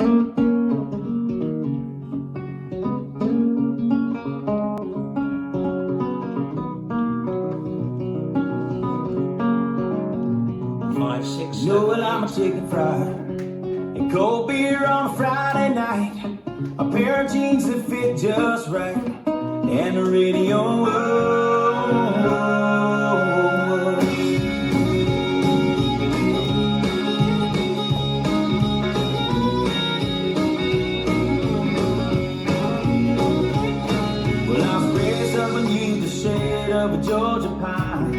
5, 6, 7, know that I'm a chicken fried and cold beer on a Friday night, a pair of jeans that fit just right, and the radio. Well, I was raised up beneath the shade of a Georgia pine,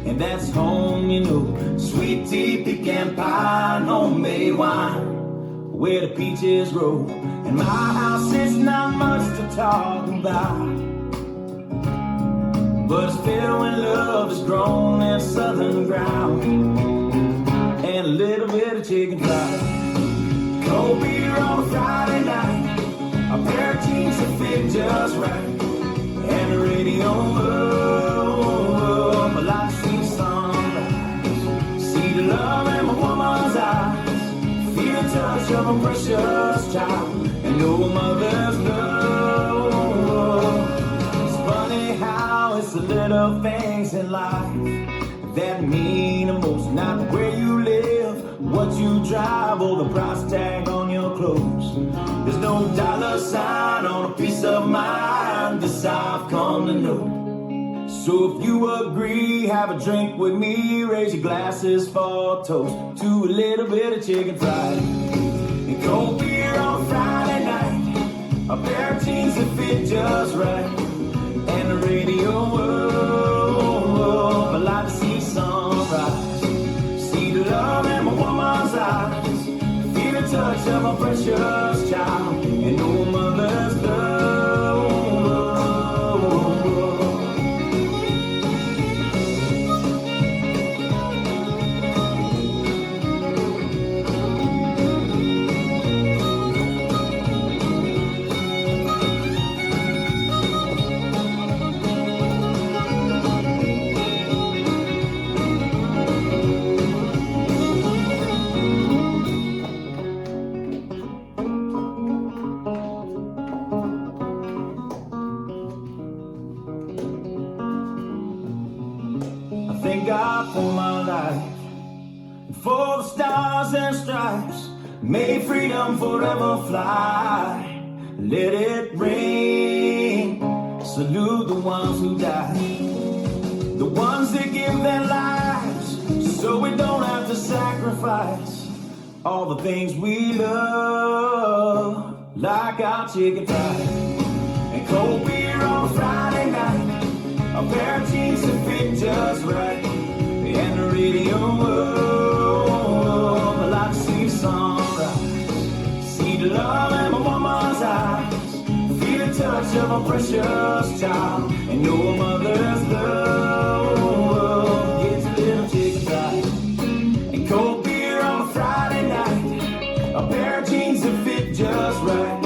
and that's home, you know. Sweet tea, pecan pie, and homemade wine, where the peaches grow. And my house is not much to talk about, but it's filled when love is grown in southern ground, and a little bit of chicken fried, cold beer on a Friday night, a pair of jeans that fit just right, and the radio. I like to see the sunrise, see the love in my woman's eyes, feel the touch of a precious child, and know a mother's love. It's funny how it's the little things in life that mean the most, not where you live, what you drive, or the price tag on your clothes. There's no dollar sign on a piece of mind, this I've come to know. So if you agree, have a drink with me, raise your glasses for a toast to a little bit of chicken fried and cold beer on a Friday night, a pair of jeans that fit just right, and the radio. I like to see sunrise, see the love in my woman's eyes, feel the touch of a precious child, and know a mother's love. Thank God for my life, and for the stars and stripes. May freedom forever fly. Let it ring. Salute the ones who died, the ones that give their lives, so we don't have to sacrifice all the things we love, like our chicken fried and cold beer on a Friday night, a pair of jeans that fit just right, and the radio. I like to see the sunrise, see the love in my woman's eyes, feel the touch of a precious child, and know a mother's love. Gets a little chicken fried and cold beer on a Friday night, a pair of jeans that fit just right,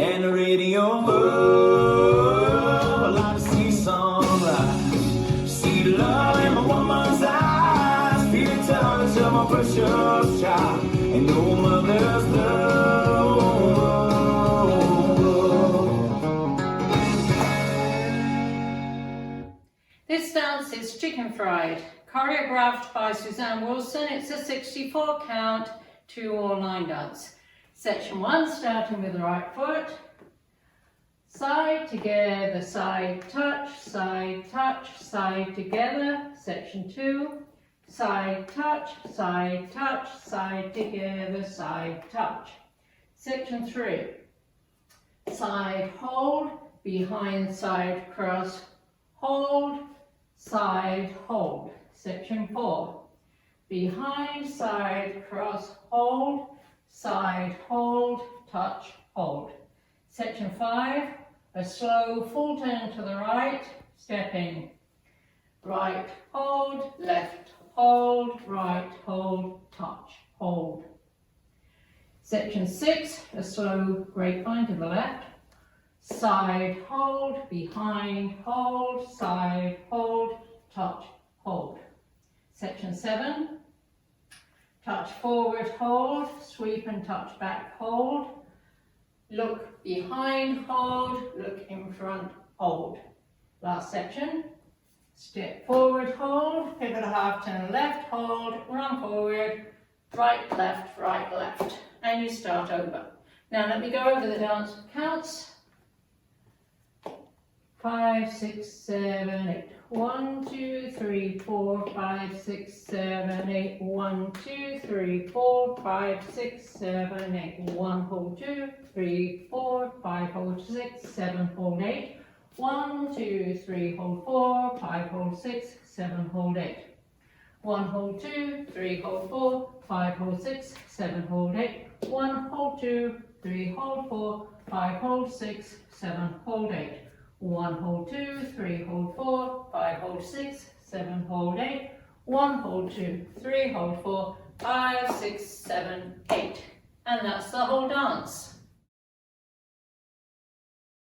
and the radio. I like to see sunrise, see the love in my woman's eyes, feel the touch of my precious child, and know a mother's love. This dance is Chicken Fried, choreographed by Suzanne Wilson. It's a 64 count, 2 or 9 dance. Section 1, starting with the right foot. Side together, side touch, side together. Section 2, side touch, side together, side touch. Section 3, side hold, behind side cross, hold, side hold. Section 4, behind side cross, hold, side hold, touch, hold. Section 5, a slow full turn to the right, stepping. Right hold, left hold, right hold, touch, hold. Section 6, a slow grapevine to the left, side hold, behind hold, side hold, touch, hold. Section 7, touch forward, hold, sweep and touch back, hold, look behind, hold, look in front, hold. Last section. Step forward, hold, pivot a half turn left, hold, run forward, right, left, and you start over. Now let me go over the dance counts. 5, 6, 7, 8. 1, 2, 3, 4, 5, 6, 7, 8. 1, 2, 3, 4, 5, 6, 7, 8. 1, hold 2, 3, 4, 5, hold 6, 7, hold 8. 1, 2, 3, hold 4, 5, hold 6, 7, hold 8. 1, hold 2, 3, hold 4, 5, hold 6, 7, hold 8. 1, hold 2, 3, hold 4, 5, hold 6, 7, hold 8. 1, hold 2, 3, hold 4, 5, hold 6, 7, hold 8. 1, hold 2, 3, hold 4, 5, 6, 7, 8. And that's the whole dance.